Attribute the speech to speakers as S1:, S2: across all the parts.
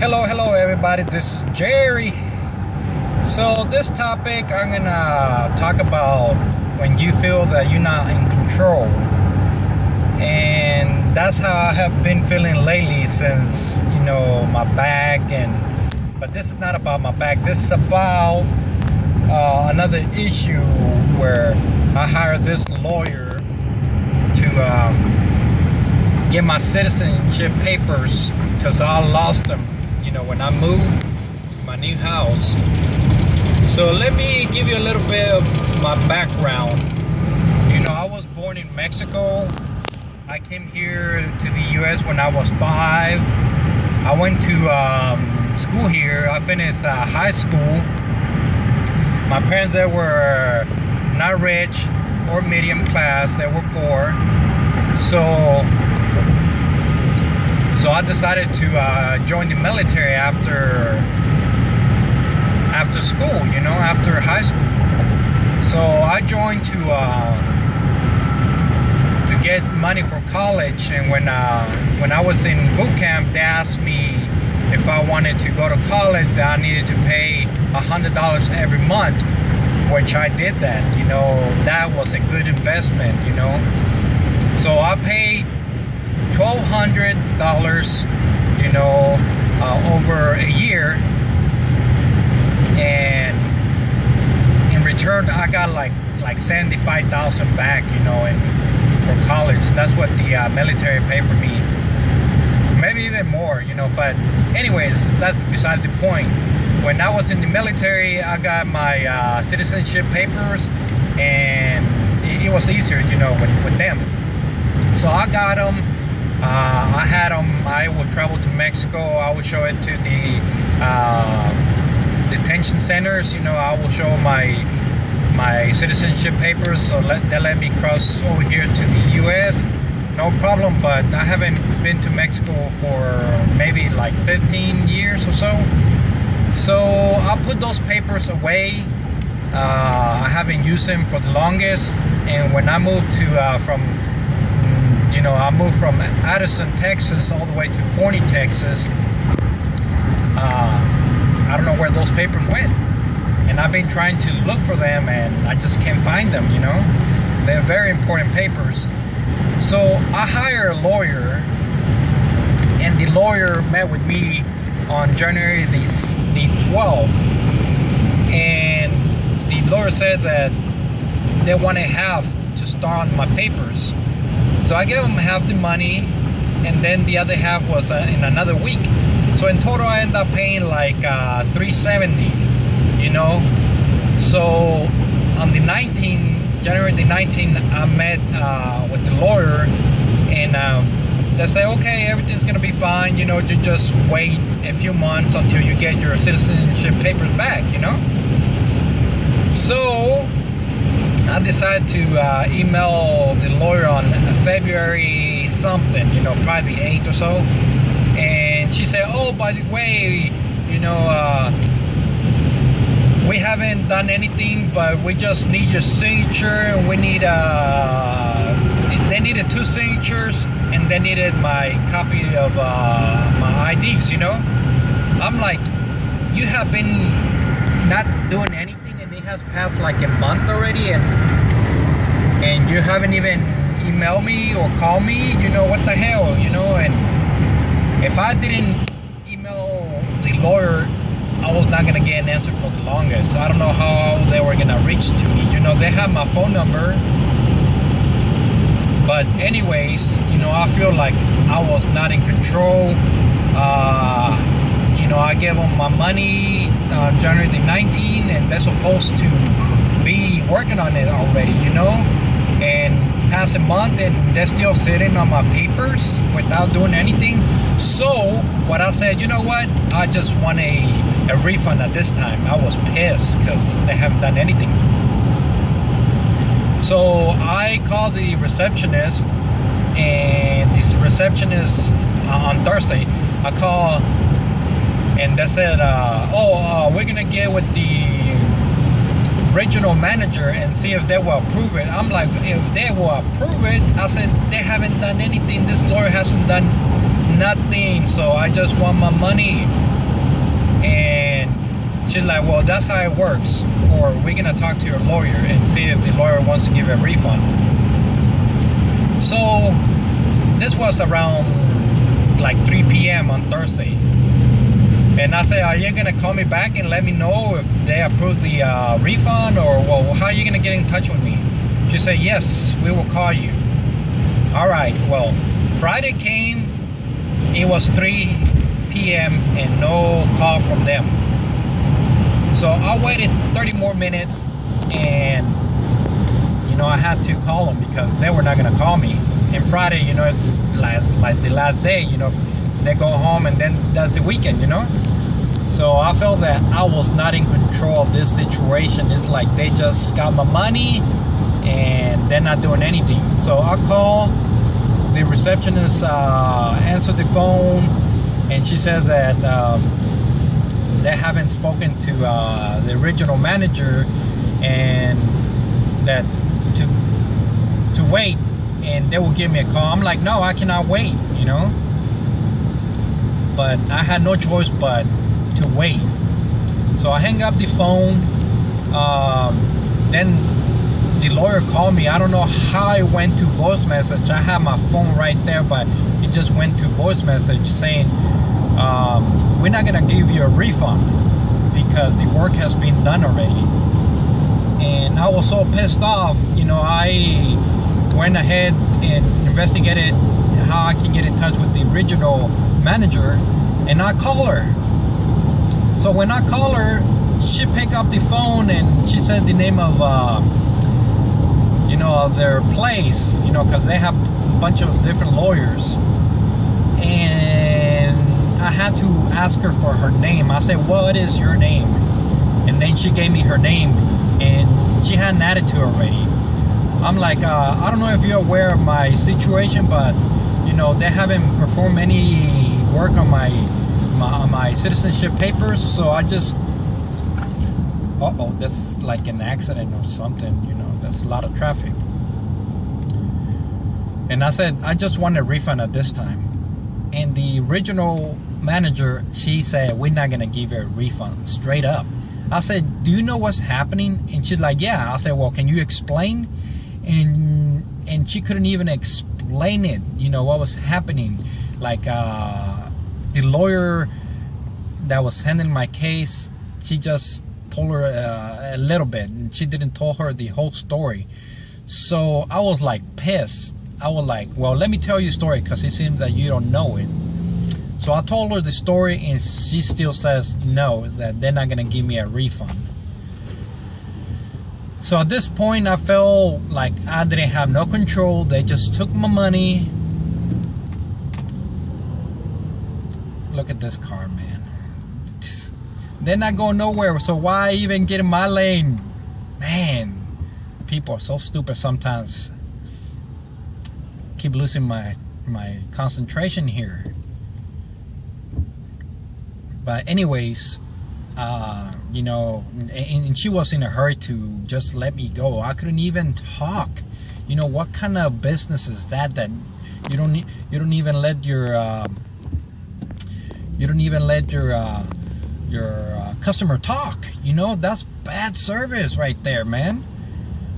S1: Hello everybody, this is Jerry. So this topic I'm gonna talk about when you feel that you're not in control. And that's how I have been feeling lately since, my back. But this is not about my back. This is about another issue where I hired this lawyer to get my citizenship papers because I lost them when I moved to my new house. So let me give you a little bit of my background. I was born in Mexico. I came here to the US when I was 5. I went to school here. I finished high school. My parents, they were not rich or medium class. They were poor. So I decided to join the military after school, after high school. So I joined to get money for college. And when I was in boot camp, they asked me if I wanted to go to college, I needed to pay $100 every month, which I did that. That was a good investment. So I paid $1,200, over a year, and in return I got like $75,000 back, for college. That's what the military paid for me, maybe even more, But anyways, that's besides the point. When I was in the military, I got my citizenship papers, and it was easier, with them. So I got them. I had them. I would travel to Mexico. I would show it to the detention centers. I will show my citizenship papers. So they let me cross over here to the U.S. No problem. But I haven't been to Mexico for maybe like 15 years or so. So I put those papers away. I haven't used them for the longest. And when I moved to I moved from Addison, Texas, all the way to Forney, Texas. I don't know where those papers went. And I've been trying to look for them, and I just can't find them, They're very important papers. So I hired a lawyer, and the lawyer met with me on January the 12th. And the lawyer said that they wanted half to start on my papers. So I gave them half the money, and then the other half was in another week. So in total, I ended up paying like $370, So on the January the 19th, I met with the lawyer, and they say, okay, everything's gonna be fine. You just wait a few months until you get your citizenship papers back. So I decided to email the lawyer on February something, probably the 8th or so. And she said, oh, by the way, we haven't done anything, but we just need your signature. And we need, they needed 2 signatures, and they needed my copy of my IDs, I'm like, you have been not doing anything, and it has passed like a month already, and you haven't even emailed me or called me. What the hell, and if I didn't email the lawyer, I was not gonna get an answer for the longest. I don't know how they were gonna reach to me. They have my phone number, but anyways, I feel like I was not in control. I gave them my money on January the 19th, and they're supposed to be working on it already, and past a month, and they're still sitting on my papers without doing anything. So what I said, you know what, I just want a refund at this time. I was pissed because they haven't done anything. So I called the receptionist, and the receptionist on Thursday, I called, and they said, we're gonna get with the regional manager and see if they will approve it. I'm like, if they will approve it, I said, they haven't done anything. This lawyer hasn't done nothing. So I just want my money. And she's like, well, that's how it works, or we're gonna talk to your lawyer and see if the lawyer wants to give a refund. So this was around like 3 p.m. on Thursday. And I said, are you gonna call me back and let me know if they approve the refund, or well, how are you gonna get in touch with me? She said, yes, we will call you. All right, well, Friday came, it was 3 p.m. and no call from them. So I waited 30 more minutes, and you know, I had to call them because they were not gonna call me. And Friday, you know, it's like the last day, you know, they go home and then that's the weekend, you know. So I felt that I was not in control of this situation. It's like they just got my money and they're not doing anything. So I called the receptionist, answered the phone, and she said that they haven't spoken to the original manager, and that to wait and they will give me a call. I'm like, no, I cannot wait, you know. But I had no choice but to wait. So I hang up the phone. Then the lawyer called me. I don't know how it went to voice message. I had my phone right there, but it just went to voice message saying, we're not gonna give you a refund because the work has been done already. And I was so pissed off, you know. I went ahead and investigated how I can get in touch with the original manager, and I call her. So when I call her, she picked up the phone and she said the name of you know, of their place, you know, because they have a bunch of different lawyers. And I had to ask her for her name. I said, what is your name? And then she gave me her name, and she had an attitude already. I'm like, I don't know if you're aware of my situation, but you know, they haven't performed any work on my citizenship papers, so I just, that's like an accident or something, you know, that's a lot of traffic. And I said, I just want a refund at this time. And the original manager, she said, we're not gonna give you a refund, straight up. I said, do you know what's happening? And she's like, yeah. I said, well, can you explain? And she couldn't even explain it, you know, what was happening. Like the lawyer that was handling my case, she just told her a little bit, and she didn't tell her the whole story. So I was like pissed. I was like, well, let me tell you a story, because it seems that you don't know it. So I told her the story, and she still says no, that they're not gonna give me a refund. So at this point, I felt like I didn't have no control. They just took my money. Look at this car, man. They're not going nowhere, so why even get in my lane? Man, people are so stupid sometimes. Keep losing my concentration here. But anyways, you know, and she was in a hurry to just let me go. I couldn't even talk. You know, what kind of business is that you don't even let your customer talk? You know, that's bad service right there, man.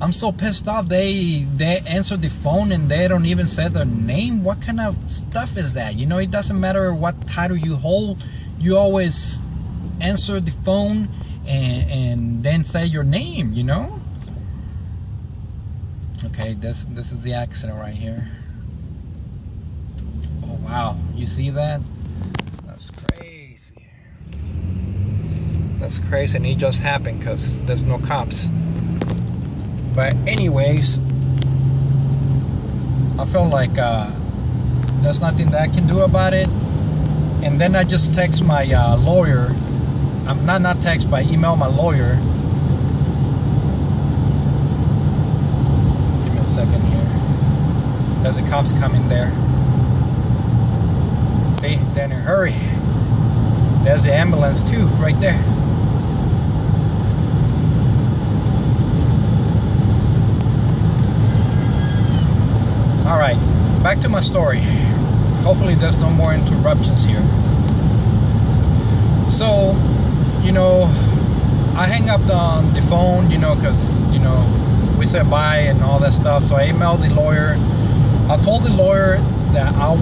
S1: I'm so pissed off. They answered the phone and they don't even say their name. What kind of stuff is that? You know, it doesn't matter what title you hold, you always answer the phone and then say your name, you know. Okay, this is the accident right here. Oh wow, you see that? That's crazy. That's crazy, and it just happened because there's no cops. But anyways, I felt like there's nothing that I can do about it. And then I just text my lawyer. I'm not text, but I email my lawyer. Give me a second here. There's the cops coming there. See, they're in a hurry. There's the ambulance too, right there. All right, back to my story. Hopefully there's no more interruptions here. So, you know, I hang up on the phone, you know, because, you know, we said bye and all that stuff. So I emailed the lawyer. I told the lawyer that I'm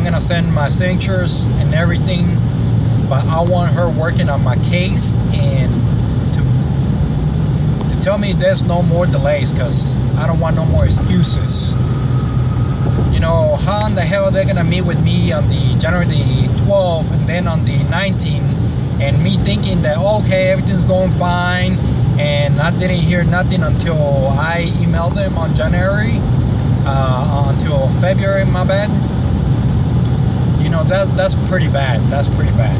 S1: gonna send my signatures and everything, but I want her working on my case and to tell me there's no more delays, because I don't want no more excuses. You know, how in the hell are they gonna meet with me on the January the 12th and then on the 19th, and me thinking that okay, everything's going fine, and I didn't hear nothing until I emailed them on January, until February, my bad. You know, that's pretty bad. That's pretty bad.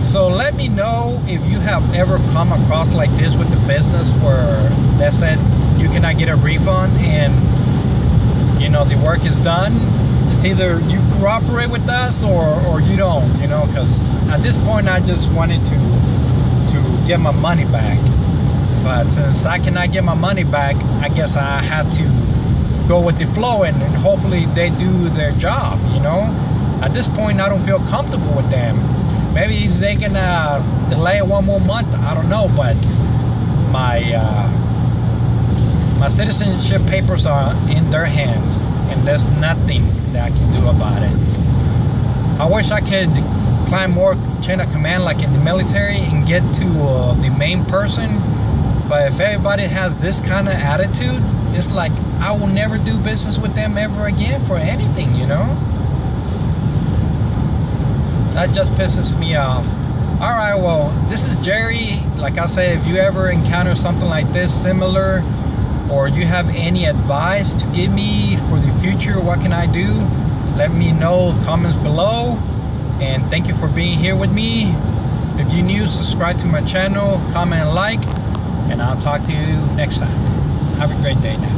S1: So let me know if you have ever come across like this with the business where they said you cannot get a refund and, you know, the work is done. It's either you cooperate with us or you don't, you know, because at this point I just wanted to get my money back. But since I cannot get my money back, I guess I had to go with the flow and hopefully they do their job, you know. At this point I don't feel comfortable with them. Maybe they can delay one more month, I don't know, but my citizenship papers are in their hands and there's nothing that I can do about it. I wish I could climb more chain of command like in the military and get to the main person, but if everybody has this kind of attitude, it's like I will never do business with them ever again for anything, you know. That just pisses me off. Alright, well, this is Jerry. Like I say, if you ever encounter something like this similar, or you have any advice to give me for the future, what can I do? Let me know, comments below. And thank you for being here with me. If you're new, subscribe to my channel, comment and like, and I'll talk to you next time. Have a great day now.